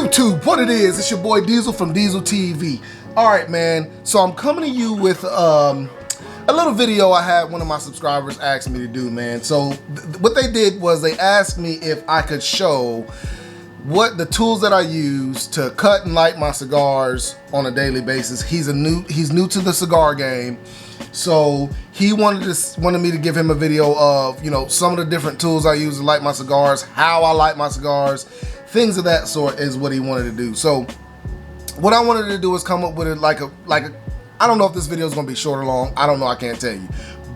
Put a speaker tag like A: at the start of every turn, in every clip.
A: YouTube, what it is, it's your boy Diesel from Diesel TV. Alright man, so I'm coming to you with a little video I had one of my subscribers ask me to do, man. So what they did was they asked me if I could show what the tools that I use to cut and light my cigars on a daily basis. He's new to the cigar game. So he wanted me to give him a video of, you know, some of the different tools I use to light my cigars, how I light my cigars, things of that sort is what he wanted to do. So what I wanted to do is come up with it like a I don't know if this video is going to be short or long. I don't know. I can't tell you.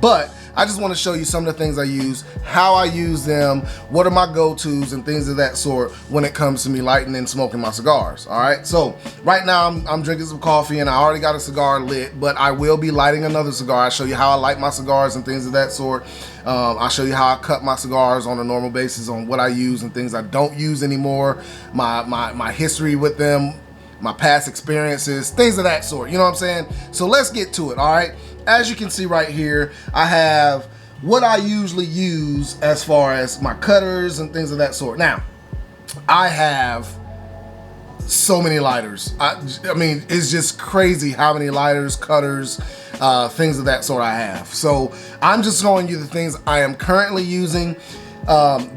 A: But I just want to show you some of the things I use, how I use them, what are my go-tos and things of that sort when it comes to me lighting and smoking my cigars. All right. So right now I'm drinking some coffee and I already got a cigar lit, but I will be lighting another cigar. I'll show you how I light my cigars and things of that sort. I'll show you how I cut my cigars on a normal basis, on what I use and things I don't use anymore, my history with them, my past experiences, things of that sort, you know what I'm saying? So let's get to it, all right? As you can see right here, I have what I usually use as far as my cutters and things of that sort. Now, I have so many lighters. I mean, it's just crazy how many lighters, cutters, things of that sort I have. So I'm just showing you the things I am currently using.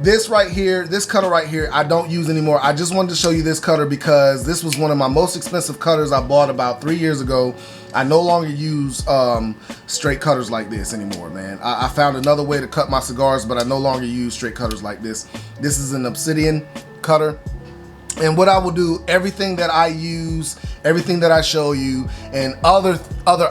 A: This right here, this cutter right here, I don't use anymore. I just wanted to show you this cutter because this was one of my most expensive cutters I bought about 3 years ago. I no longer use straight cutters like this anymore, man. I found another way to cut my cigars, but I no longer use straight cutters like this. This is an Obsidian cutter. And what I will do, everything that I use, everything that I show you, and other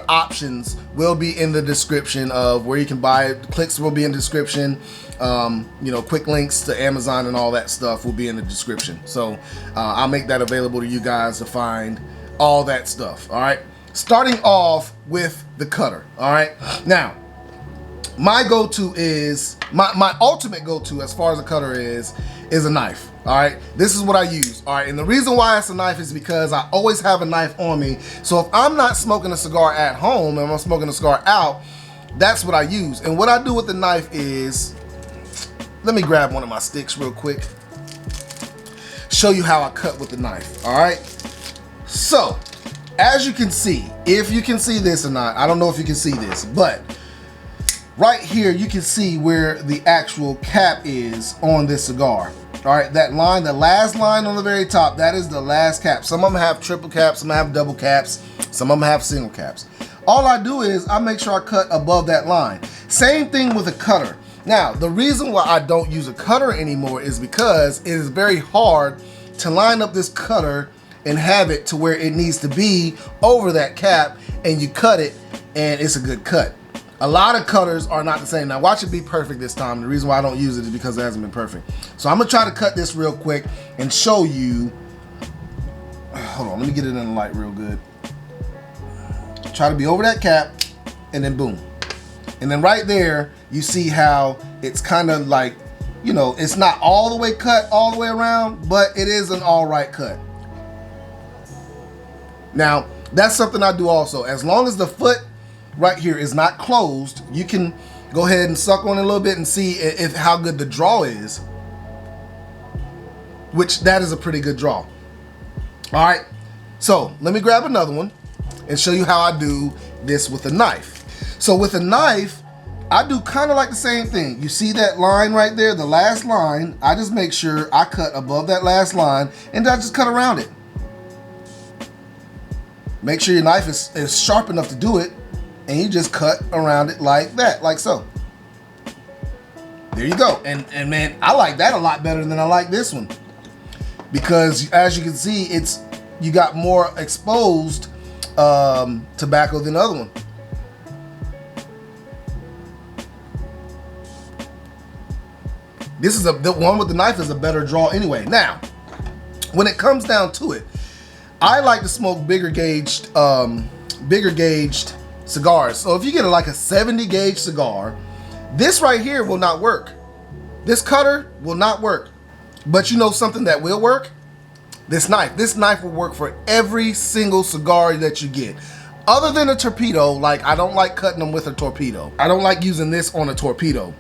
A: options will be in the description of where you can buy it. Clicks will be in the description. You know, quick links to Amazon and all that stuff will be in the description. So I'll make that available to you guys to find all that stuff. All right. Starting off with the cutter. All right. Now, my go-to is my ultimate go-to as far as a cutter is a knife. All right, this is what I use. All right, and the reason why it's a knife is because I always have a knife on me. So if I'm not smoking a cigar at home and I'm smoking a cigar out, that's what I use. And what I do with the knife is, let me grab one of my sticks real quick, show you how I cut with the knife. All right, so as you can see, if you can see this or not, I don't know if you can see this, but right here you can see where the actual cap is on this cigar. All right, that line, the last line on the very top, that is the last cap. Some of them have triple caps, some have double caps, some of them have single caps. All I do is I make sure I cut above that line. Same thing with a cutter. Now, the reason why I don't use a cutter anymore is because it is very hard to line up this cutter and have it to where it needs to be over that cap, and you cut it and it's a good cut. A lot of cutters are not the same. Now watch it be perfect this time. The reason why I don't use it is because it hasn't been perfect. So I'm gonna try to cut this real quick and show you. Hold on, let me get it in the light real good. Try to be over that cap and then boom. And then right there, you see how it's kind of like, you know, it's not all the way cut all the way around, but it is an all right cut. Now, that's something I do also. As long as the foot right here is not closed, you can go ahead and suck on it a little bit and see if how good the draw is, which that is a pretty good draw. All right, so let me grab another one and show you how I do this with a knife. So with a knife, I do kind of like the same thing. You see that line right there, the last line, I just make sure I cut above that last line and I just cut around it. Make sure your knife is sharp enough to do it, and you just cut around it like that, like so. There you go. And man, I like that a lot better than I like this one, because as you can see, you got more exposed tobacco than the other one. This is the one with the knife is a better draw anyway. Now, when it comes down to it, I like to smoke bigger gauged cigars. So if you get like a 70 gauge cigar, this right here will not work. This cutter will not work. But you know something that will work? This knife. This knife will work for every single cigar that you get. Other than a torpedo, like I don't like cutting them with a torpedo. I don't like using this on a torpedo.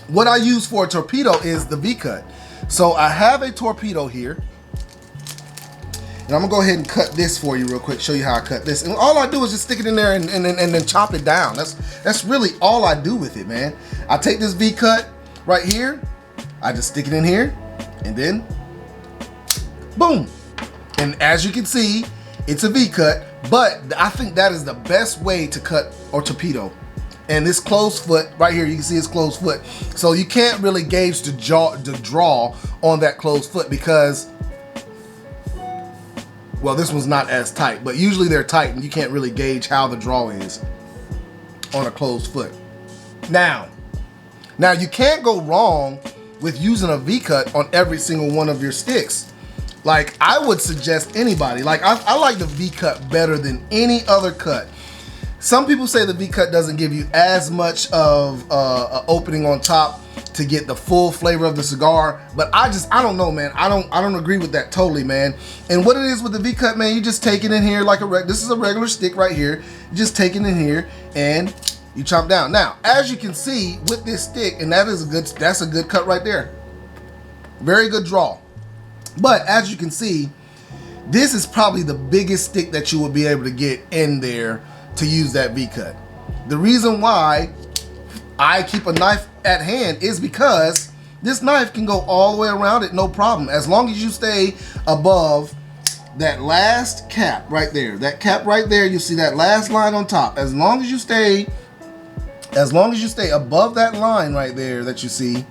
A: What I use for a torpedo is the V-cut. So I have a torpedo here. And I'm gonna go ahead and cut this for you real quick, show you how I cut this. And all I do is just stick it in there and then chop it down. That's really all I do with it, man. I take this V-cut right here, I just stick it in here, and then boom. And as you can see, it's a V-cut, but I think that is the best way to cut or torpedo. And this closed foot right here, you can see it's closed foot. So you can't really gauge the draw on that closed foot because, well, this one's not as tight, but usually they're tight and you can't really gauge how the draw is on a closed foot. Now you can't go wrong with using a V-cut on every single one of your sticks. Like, I would suggest anybody, like I like the V-cut better than any other cut. Some people say the V-cut doesn't give you as much of an opening on top to get the full flavor of the cigar, but I don't know, man. I don't agree with that totally, man. And what it is with the V-cut, man, you just take it in here like this is a regular stick right here. You just take it in here and you chop down. Now, as you can see with this stick, and that's a good cut right there. Very good draw. But as you can see, this is probably the biggest stick that you will be able to get in there to use that V-cut. The reason why I keep a knife at hand is because this knife can go all the way around it, no problem. As long as you stay above that last cap right there. That cap right there, you see that last line on top. As long as you stay above that line right there that you see,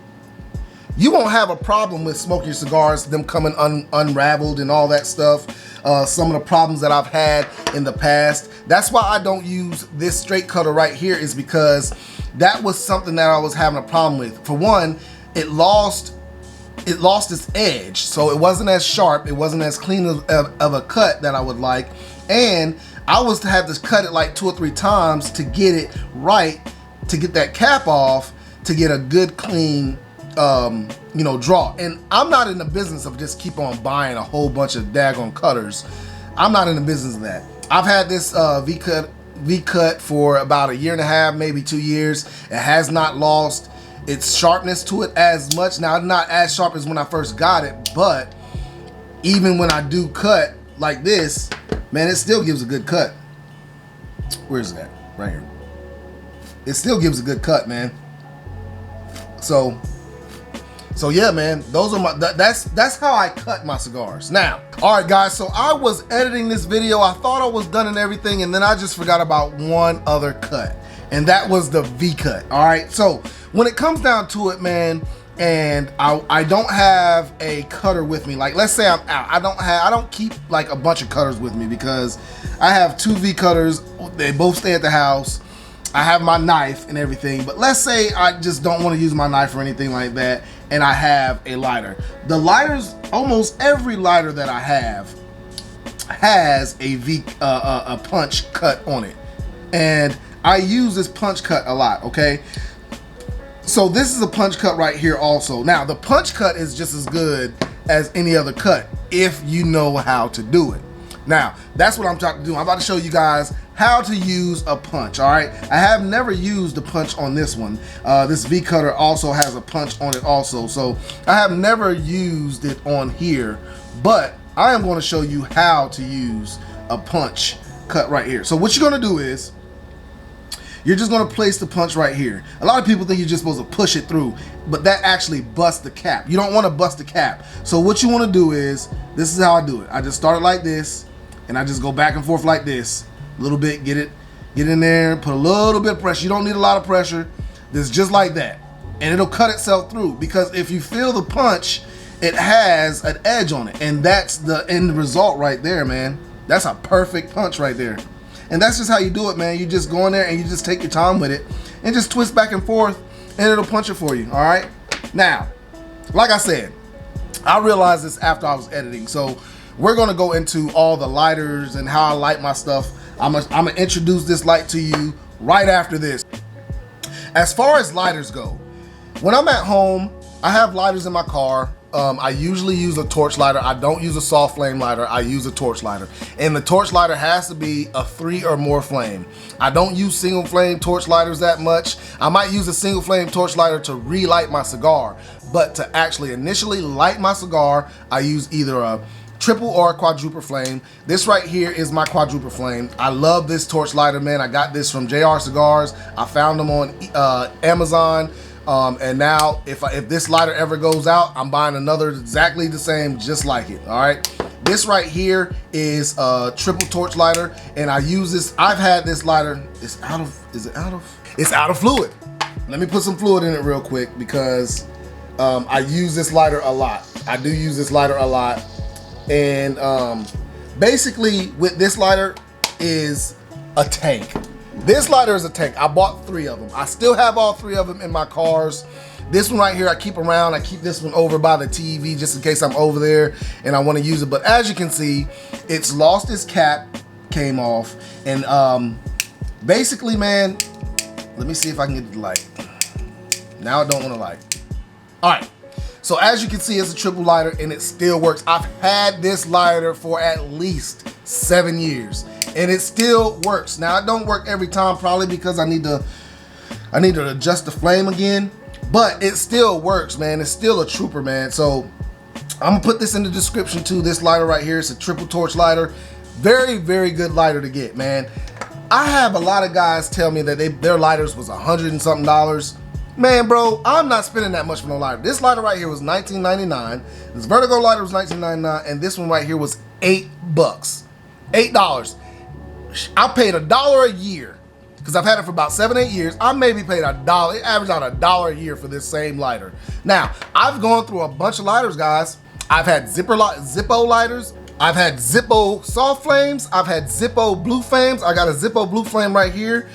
A: you won't have a problem with smoking your cigars, them coming unraveled and all that stuff. Some of the problems that I've had in the past. That's why I don't use this straight cutter right here, is because that was something that I was having a problem with. For one, it lost its edge, so it wasn't as sharp, it wasn't as clean of a cut that I would like, and I was to have to cut it like 2 or 3 times to get it right, to get that cap off, to get a good clean draw. And I'm not in the business of just keep on buying a whole bunch of daggone cutters. I'm not in the business of that. I've had this V-cut for about 1.5 years, maybe 2 years. It has not lost its sharpness to it as much. Now, not as sharp as when I first got it, but even when I do cut like this, man, it still gives a good cut. Where's that? Right here. It still gives a good cut, man. So yeah, man, those are that's how I cut my cigars. Now, all right, guys, so I was editing this video. I thought I was done and everything, and then I just forgot about one other cut, and that was the V-cut. All right, so when it comes down to it, man, and I don't have a cutter with me. Like, let's say I'm out. I don't keep like a bunch of cutters with me because I have 2 V-cutters. They both stay at the house. I have my knife and everything, but let's say I just don't want to use my knife or anything like that, and I have a lighter. The lighters, almost every lighter that I have has a punch cut on it, and I use this punch cut a lot. Okay, so this is a punch cut right here also. Now, the punch cut is just as good as any other cut if you know how to do it. Now, that's what I'm trying to do. I'm about to show you guys how to use a punch. All right, I have never used a punch on this one. This V cutter also has a punch on it also, so I have never used it on here, but I am going to show you how to use a punch cut right here. So what you're going to do is you're just going to place the punch right here. A lot of people think you're just supposed to push it through, but that actually busts the cap. You don't want to bust the cap. So what you want to do is, this is how I do it. I just start it like this, and I just go back and forth like this. A little bit, get in there, put a little bit of pressure. You don't need a lot of pressure. This is just like that, and it'll cut itself through, because if you feel the punch, it has an edge on it, and that's the end result right there, man. That's a perfect punch right there. And that's just how you do it, man. You just go in there and you just take your time with it and just twist back and forth, and it'll punch it for you. All right, now, like I said, I realized this after I was editing, so we're gonna go into all the lighters and how I light my stuff. I'm gonna introduce this light to you right after this. As far as lighters go, when I'm at home, I have lighters in my car. I usually use a torch lighter. I don't use a soft flame lighter. I use a torch lighter, and the torch lighter has to be a 3 or more flame. I don't use single flame torch lighters that much. I might use a single flame torch lighter to relight my cigar, but to actually initially light my cigar, I use either a triple or quadruple flame. This right here is my quadruple flame. I love this torch lighter, man. I got this from JR Cigars. I found them on Amazon. And now if this lighter ever goes out, I'm buying another exactly the same, just like it. All right. This right here is a triple torch lighter, and I use this. I've had this lighter. It's out of fluid. Let me put some fluid in it real quick because I use this lighter a lot. I do use this lighter a lot. And basically with this lighter is a tank. This lighter is a tank. I bought 3 of them. I still have all 3 of them in my cars. This one right here I keep around. I keep this one over by the TV just in case I'm over there and I want to use it. But as you can see, it's lost its cap, came off. And basically, man, let me see if I can get the light. Now I don't want to light. All right. So as you can see, it's a triple lighter and it still works. I've had this lighter for at least 7 years and it still works. Now it don't work every time, probably because I need to adjust the flame again, but it still works, man. It's still a trooper, man. So I'm gonna put this in the description too. This lighter right here, it's a triple torch lighter. Very, very good lighter to get, man. I have a lot of guys tell me that their lighters was $100 and something. Man, bro, I'm not spending that much for no lighter. This lighter right here was $19.99. This Vertigo lighter was $19.99, and this one right here was $8. $8. I paid $1 a year because I've had it for about 7-8 years. I maybe paid $1. It averaged out $1 a year for this same lighter. Now, I've gone through a bunch of lighters, guys. I've had Zippo lighters. I've had Zippo soft flames. I've had Zippo blue flames. I got a Zippo blue flame right here.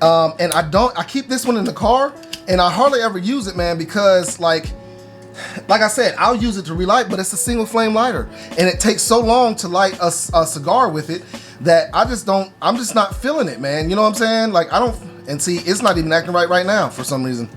A: And I keep this one in the car and I hardly ever use it, man, because like I said, I'll use it to relight, but it's a single flame lighter and it takes so long to light a cigar with it that I'm just not feeling it, man. You know what I'm saying? Like and see, it's not even acting right now for some reason.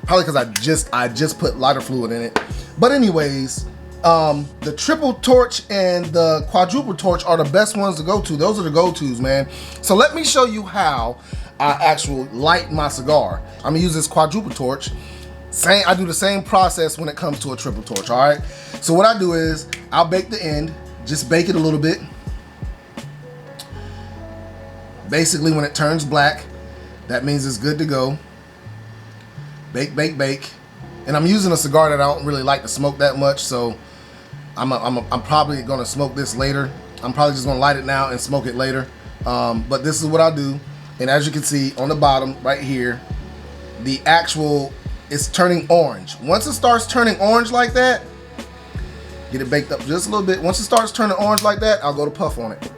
A: Probably because I just put lighter fluid in it. But anyways, the triple torch and the quadruple torch are the best ones to go to. Those are the go-tos, man. So let me show you how I actually light my cigar. I'm gonna use this quadruple torch. I do the same process when it comes to a triple torch, all right? So what I do is I'll bake the end, just bake it a little bit. Basically, when it turns black, that means it's good to go. Bake, bake, bake. And I'm using a cigar that I don't really like to smoke that much, so I'm probably gonna smoke this later. I'm probably just gonna light it now and smoke it later. But this is what I do. And as you can see on the bottom right here, it's turning orange. Once it starts turning orange like that, get it baked up just a little bit. Once it starts turning orange like that, I'll go to puff on it.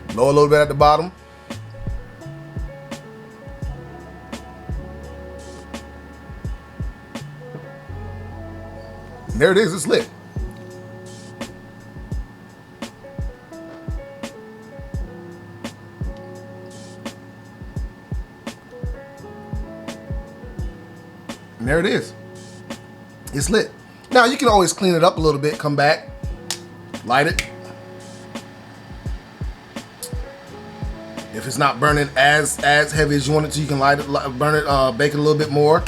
A: Blow a little bit at the bottom. And there it is, it's lit. And there it is. It's lit. Now you can always clean it up a little bit, come back, light it. If it's not burning as heavy as you want it to, you can light it, burn it, bake it a little bit more.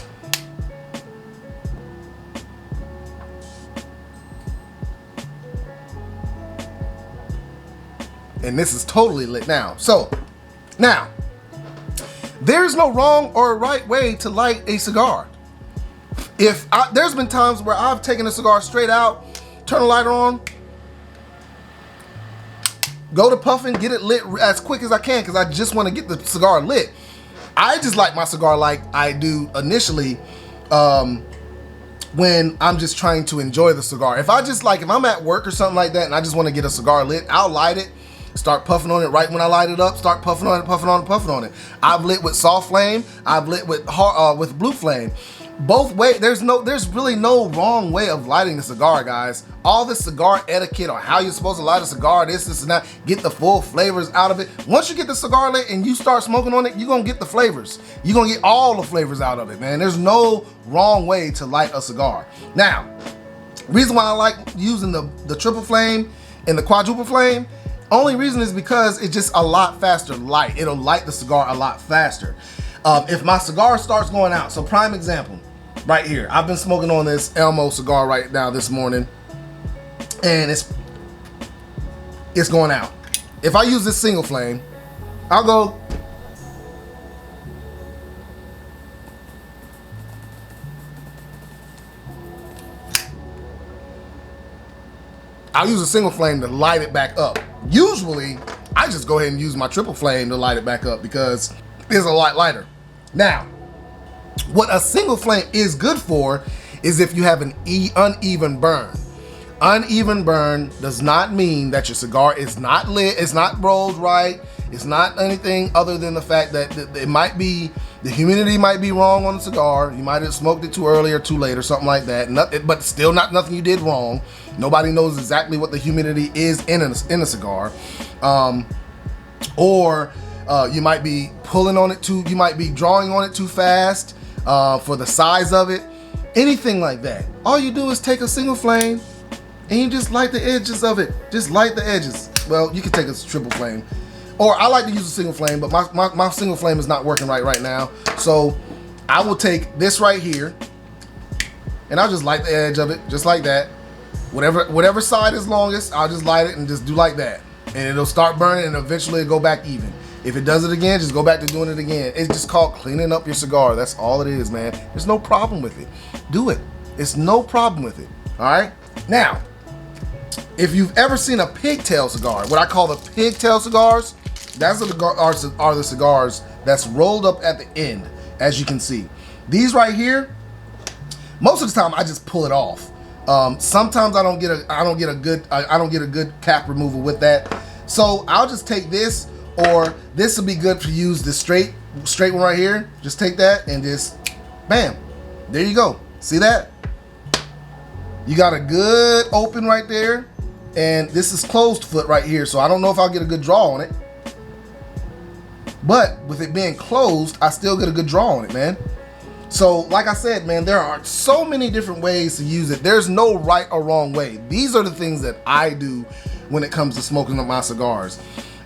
A: And this is totally lit now. So, now, there's no wrong or right way to light a cigar. There's been times where I've taken a cigar straight out, turn the lighter on, go to puffing, get it lit as quick as I can because I just want to get the cigar lit. I just light my cigar like I do initially when I'm just trying to enjoy the cigar. If I'm at work or something like that and I just want to get a cigar lit, I'll light it, start puffing on it right when I light it up, start puffing on it, puffing on it, puffing on it. I've lit with soft flame, I've lit with blue flame. Both ways, there's really no wrong way of lighting the cigar, guys. All this cigar etiquette on how you're supposed to light a cigar, this and that, get the full flavors out of it. Once you get the cigar lit and you start smoking on it, you're gonna get the flavors. You're gonna get all the flavors out of it, man. There's no wrong way to light a cigar. Now, reason why I like using the triple flame and the quadruple flame, only reason is because it's just a lot faster light. It'll light the cigar a lot faster. If my cigar starts going out, so prime example, right here, I've been smoking on this Elmo cigar right now this morning, and it's going out. If I use this single flame, I'll go. I'll use a single flame to light it back up. Usually, I just go ahead and use my triple flame to light it back up because it's a lot lighter. Now, what a single flame is good for is if you have an uneven burn. Uneven burn does not mean that your cigar is not lit, it's not rolled right, it's not anything other than the fact that it might be, the humidity might be wrong on the cigar. You might have smoked it too early or too late or something like that. But still nothing you did wrong. Nobody knows exactly what the humidity is in a cigar. Or you might be pulling on it too, you might be drawing on it too fast for the size of it. Anything like that. All you do is take a single flame and you just light the edges of it. Just light the edges. Well, you can take a triple flame. Or I like to use a single flame, but my single flame is not working right now. So I will take this right here and I'll just light the edge of it, just like that. Whatever side is longest, I'll just light it and just do like that. And it'll start burning and eventually it'll go back even. If it does it again, just go back to doing it again. It's just called cleaning up your cigar. That's all it is, man. There's no problem with it. Do it. It's no problem with it. All right? Now, if you've ever seen a pigtail cigar, what I call the pigtail cigars, that's are the cigars that's rolled up at the end, as you can see. These right here, most of the time I just pull it off. Sometimes I don't get a good cap removal with that. So I'll just take this, or this will be good to use the straight one right here. Just take that and just bam, there you go. See that? You got a good open right there, and this is closed foot right here, so I don't know if I'll get a good draw on it. But with it being closed, I still get a good draw on it, man. So like I said, man, there are so many different ways to use it. There's no right or wrong way. These are the things that I do when it comes to smoking up my cigars.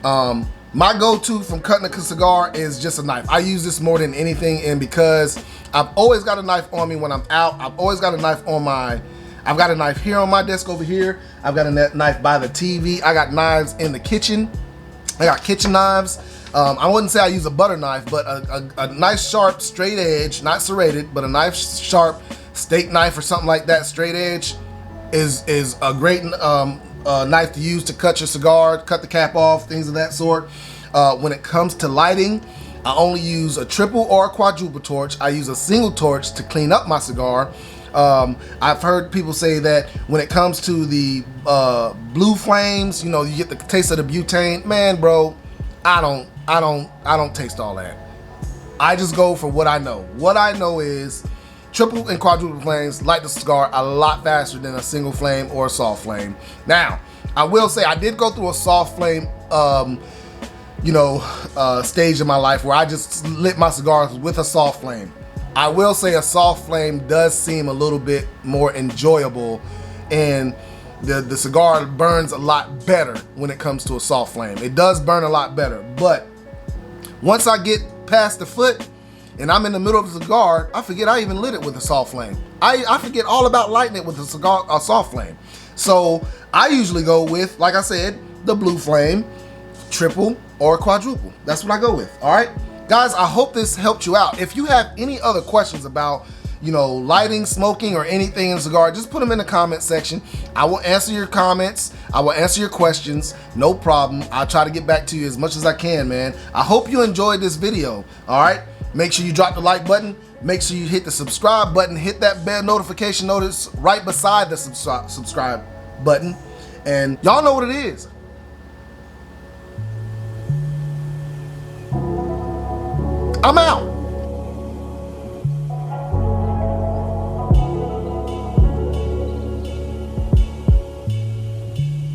A: My go-to from cutting a cigar is just a knife. I use this more than anything, and because I've always got a knife on me when I'm out, I've always got a knife on I've got a knife here on my desk over here. I've got a knife by the TV. I got knives in the kitchen. I got kitchen knives. I wouldn't say I use a butter knife, but a nice sharp straight edge, not serrated, but a nice sharp steak knife or something like that, straight edge, is a great knife to use to cut your cigar, cut the cap off, things of that sort. When it comes to lighting, I only use a triple or a quadruple torch. I use a single torch to clean up my cigar. I've heard people say that when it comes to the blue flames, you know, you get the taste of the butane. Man, bro, I don't taste all that. I just go for what I know. What I know is triple and quadruple flames light the cigar a lot faster than a single flame or a soft flame. Now, I will say I did go through a soft flame stage in my life where I just lit my cigars with a soft flame. I will say a soft flame does seem a little bit more enjoyable, and the cigar burns a lot better when it comes to a soft flame. It does burn a lot better, but once I get past the foot and I'm in the middle of the cigar, I forget I even lit it with a soft flame. I forget all about lighting it with a soft flame. So I usually go with, like I said, the blue flame, triple or quadruple. That's what I go with. All right, guys, I hope this helped you out. If you have any other questions about, you know, lighting, smoking, or anything in a cigar, just put them in the comment section. I will answer your comments. I will answer your questions. No problem. I'll try to get back to you as much as I can, man. I hope you enjoyed this video. All right, make sure you drop the like button. Make sure you hit the subscribe button. Hit that bell notification notice right beside the subscribe button. And y'all know what it is. I'm out.